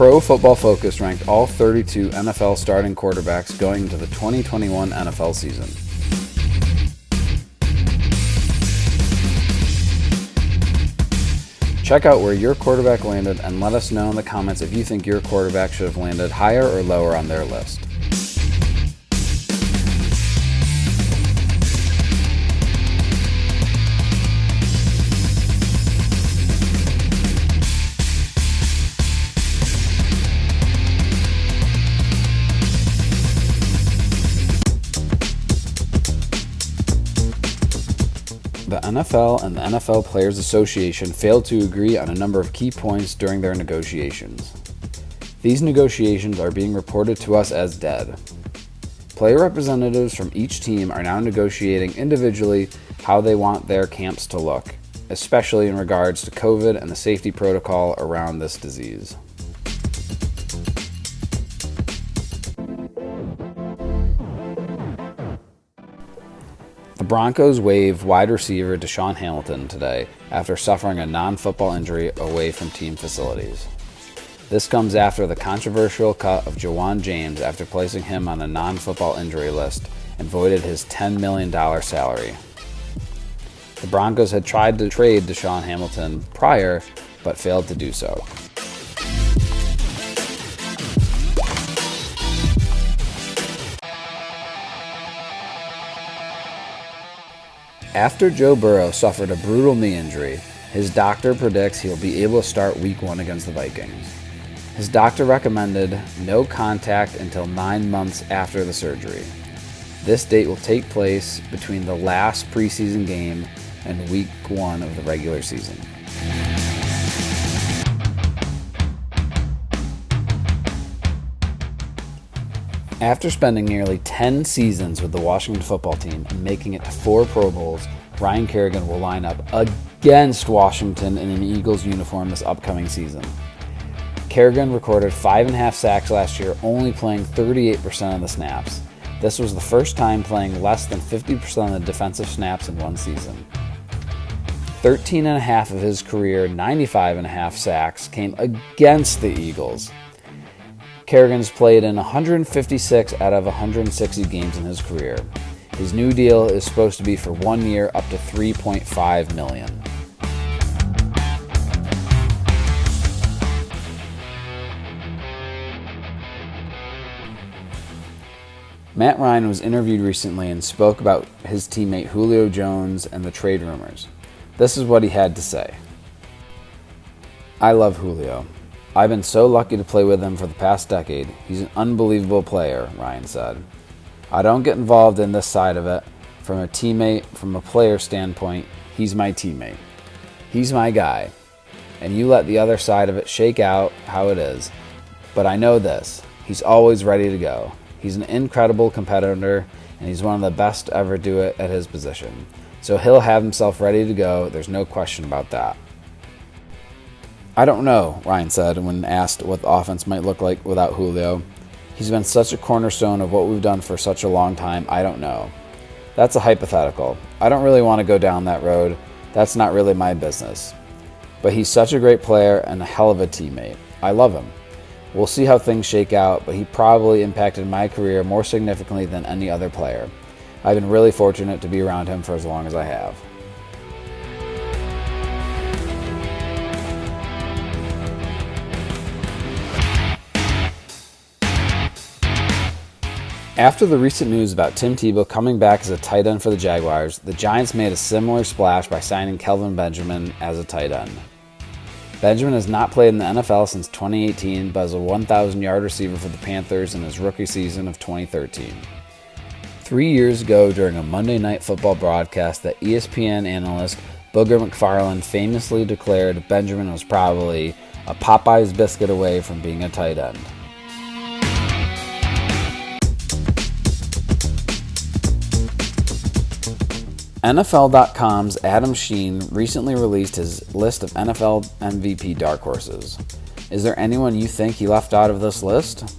Pro Football Focus ranked all 32 NFL starting quarterbacks going into the 2021 NFL season. Check out where your quarterback landed and let us know in the comments if you think your quarterback should have landed higher or lower on their list. The NFL and the NFL Players Association failed to agree on a number of key points during their negotiations. These negotiations are being reported to us as dead. Player representatives from each team are now negotiating individually how they want their camps to look, especially in regards to COVID and the safety protocol around this disease. The Broncos waived wide receiver DaeSean Hamilton today after suffering a non-football injury away from team facilities. This comes after the controversial cut of Julio Jones after placing him on a non-football injury list and voided his $10 million salary. The Broncos had tried to trade DaeSean Hamilton prior, but failed to do so. After Joe Burrow suffered a brutal knee injury, his doctor predicts he'll be able to start Week 1 against the Vikings. His doctor recommended no contact until 9 months after the surgery. This date will take place between the last preseason game and Week 1 of the regular season. After spending nearly 10 seasons with the Washington football team and making it to 4 Pro Bowls, Ryan Kerrigan will line up against Washington in an Eagles uniform this upcoming season. Kerrigan recorded 5.5 sacks last year, only playing 38% of the snaps. This was the first time playing less than 50% of the defensive snaps in one season. 13.5 of his career 95.5 sacks came against the Eagles. Kerrigan's played in 156 out of 160 games in his career. His new deal is supposed to be for 1 year up to $3.5 million. Matt Ryan was interviewed recently and spoke about his teammate Julio Jones and the trade rumors. This is what he had to say. "I love Julio. I've been so lucky to play with him for the past decade. He's an unbelievable player," Ryan said. "I don't get involved in this side of it. From a teammate, from a player standpoint, he's my teammate. He's my guy. And you let the other side of it shake out how it is. But I know this, he's always ready to go. He's an incredible competitor, and he's one of the best to ever do it at his position. So he'll have himself ready to go, there's no question about that." "I don't know," Ryan said when asked what the offense might look like without Julio. "He's been such a cornerstone of what we've done for such a long time, I don't know. That's a hypothetical. I don't really want to go down that road. That's not really my business. But he's such a great player and a hell of a teammate. I love him. We'll see how things shake out, but he probably impacted my career more significantly than any other player. I've been really fortunate to be around him for as long as I have." After the recent news about Tim Tebow coming back as a tight end for the Jaguars, the Giants made a similar splash by signing Kelvin Benjamin as a tight end. Benjamin has not played in the NFL since 2018, but is a 1,000-yard receiver for the Panthers in his rookie season of 2013. 3 years ago, during a Monday Night Football broadcast, that ESPN analyst Booger McFarland famously declared Benjamin was probably a Popeye's biscuit away from being a tight end. NFL.com's Adam Schein recently released his list of NFL MVP dark horses. Is there anyone you think he left out of this list?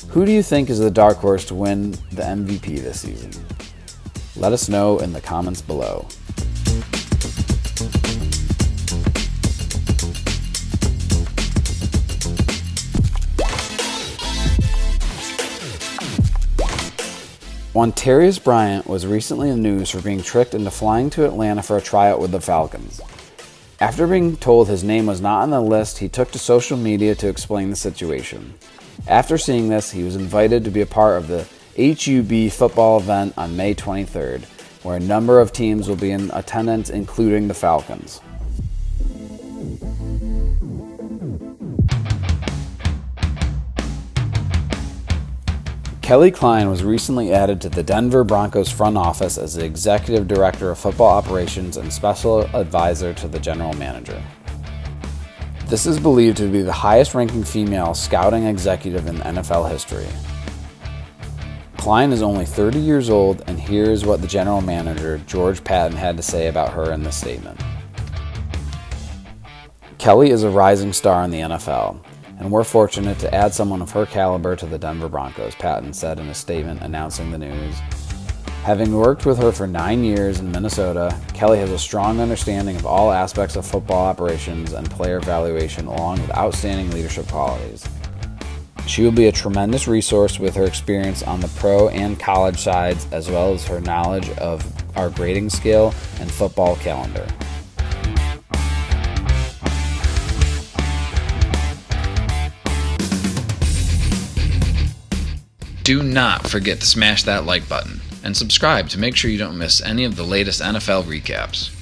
Who do you think is the dark horse to win the MVP this season? Let us know in the comments below. Juantarius Bryant was recently in the news for being tricked into flying to Atlanta for a tryout with the Falcons. After being told his name was not on the list, he took to social media to explain the situation. After seeing this, he was invited to be a part of the HUB football event on May 23rd, where a number of teams will be in attendance, including the Falcons. Kelly Kleine was recently added to the Denver Broncos front office as the Executive Director of Football Operations and Special Advisor to the General Manager. This is believed to be the highest-ranking female scouting executive in NFL history. Kleine is only 30 years old, and here's what the General Manager, George Patton, had to say about her in this statement. Kelly is a rising star in the NFL, and we're fortunate to add someone of her caliber to the Denver Broncos, Patton said in a statement announcing the news. Having worked with her for 9 years in Minnesota, Kelly has a strong understanding of all aspects of football operations and player evaluation, along with outstanding leadership qualities. She will be a tremendous resource with her experience on the pro and college sides, as well as her knowledge of our grading scale and football calendar. Do not forget to smash that like button and subscribe to make sure you don't miss any of the latest NFL recaps.